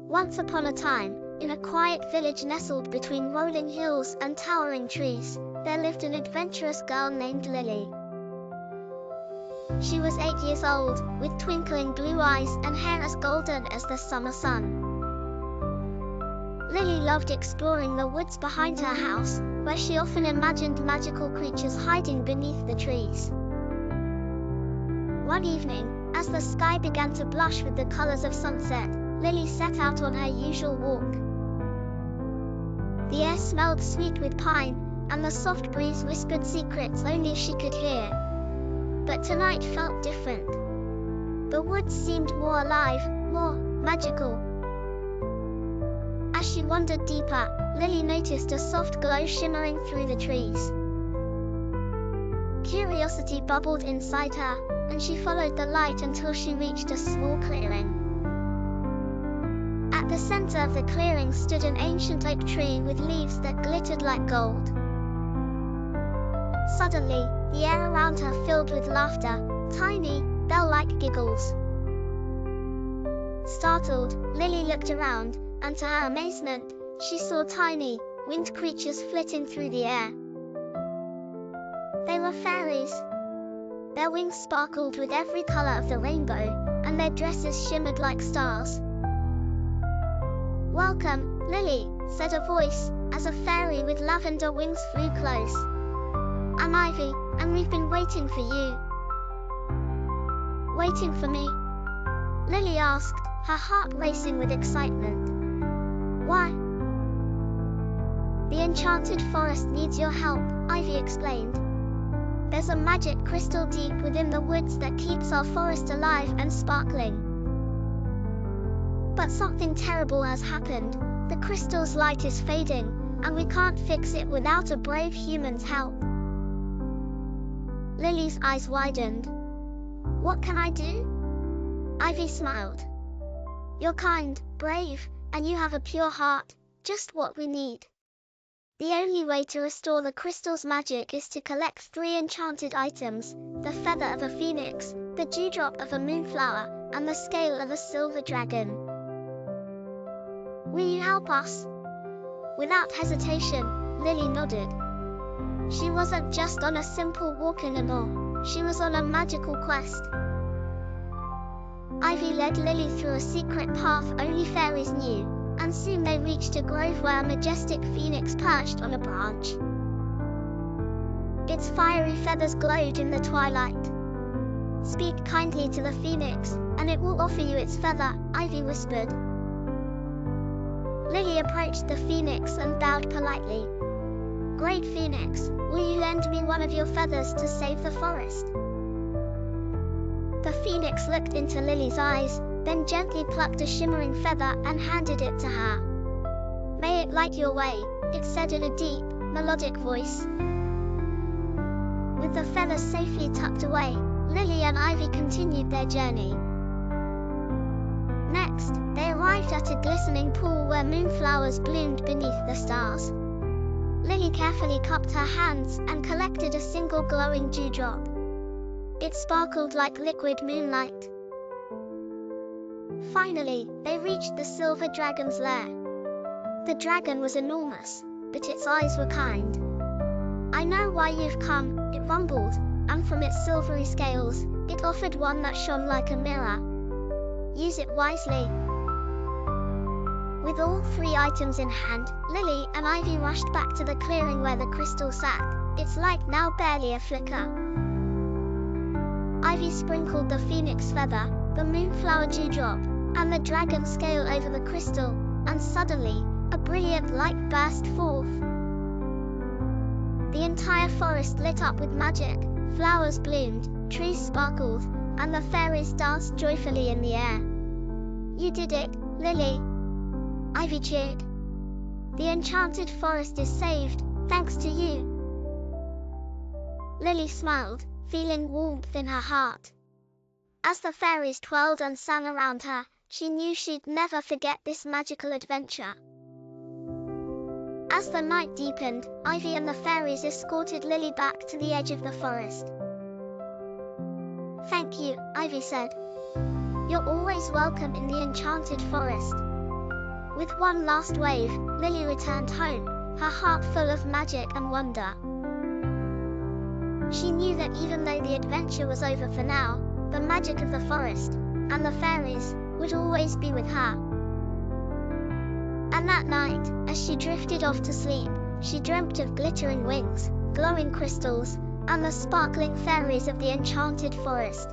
Once upon a time, in a quiet village nestled between rolling hills and towering trees, there lived an adventurous girl named Lily. She was 8 years old, with twinkling blue eyes and hair as golden as the summer sun. Lily loved exploring the woods behind her house, where she often imagined magical creatures hiding beneath the trees. One evening, as the sky began to blush with the colors of sunset, Lily set out on her usual walk. The air smelled sweet with pine, and the soft breeze whispered secrets only she could hear. But tonight felt different. The woods seemed more alive, more magical. As she wandered deeper, Lily noticed a soft glow shimmering through the trees. Curiosity bubbled inside her, and she followed the light until she reached a small clearing. At the center of the clearing stood an ancient oak tree with leaves that glittered like gold. Suddenly, the air around her filled with laughter, tiny, bell-like giggles. Startled, Lily looked around, and to her amazement, she saw tiny, winged creatures flitting through the air. They were fairies. Their wings sparkled with every color of the rainbow, and their dresses shimmered like stars. "Welcome, Lily," said a voice, as a fairy with lavender wings flew close. "I'm Ivy, and we've been waiting for you." "Waiting for me?" Lily asked, her heart racing with excitement. "Why?" "The enchanted forest needs your help," Ivy explained. "There's a magic crystal deep within the woods that keeps our forest alive and sparkling. But something terrible has happened. The crystal's light is fading, and we can't fix it without a brave human's help." Lily's eyes widened. "What can I do?" Ivy smiled. "You're kind, brave, and you have a pure heart, just what we need. The only way to restore the crystal's magic is to collect 3 enchanted items: the feather of a phoenix, the dewdrop of a moonflower, and the scale of a silver dragon. Will you help us?" Without hesitation, Lily nodded. She wasn't just on a simple walk anymore, she was on a magical quest. Ivy led Lily through a secret path only fairies knew, and soon they reached a grove where a majestic phoenix perched on a branch. Its fiery feathers glowed in the twilight. "Speak kindly to the phoenix, and it will offer you its feather," Ivy whispered. Lily approached the phoenix and bowed politely. "Great Phoenix, will you lend me one of your feathers to save the forest?" The phoenix looked into Lily's eyes, then gently plucked a shimmering feather and handed it to her. "May it light your way," it said in a deep, melodic voice. With the feathers safely tucked away, Lily and Ivy continued their journey. Next, they arrived at a glistening pool where moonflowers bloomed beneath the stars. Lily carefully cupped her hands and collected a single glowing dewdrop. It sparkled like liquid moonlight. Finally, they reached the silver dragon's lair. The dragon was enormous, but its eyes were kind. "I know why you've come," it rumbled, and from its silvery scales, it offered one that shone like a mirror. "Use it wisely." With all 3 items in hand, Lily and Ivy rushed back to the clearing where the crystal sat, its light now barely a flicker. Ivy sprinkled the phoenix feather, the moonflower dewdrop, and the dragon scale over the crystal, and suddenly, a brilliant light burst forth. The entire forest lit up with magic, flowers bloomed, trees sparkled, and the fairies danced joyfully in the air. "You did it, Lily!" Ivy cheered. "The enchanted forest is saved, thanks to you." Lily smiled, feeling warmth in her heart. As the fairies twirled and sang around her, she knew she'd never forget this magical adventure. As the night deepened, Ivy and the fairies escorted Lily back to the edge of the forest. "Thank you," Ivy said. "You're always welcome in the enchanted forest." With one last wave, Lily returned home, her heart full of magic and wonder. She knew that even though the adventure was over for now, the magic of the forest, and the fairies, would always be with her. And that night, as she drifted off to sleep, she dreamt of glittering wings, glowing crystals, and the sparkling fairies of the enchanted forest,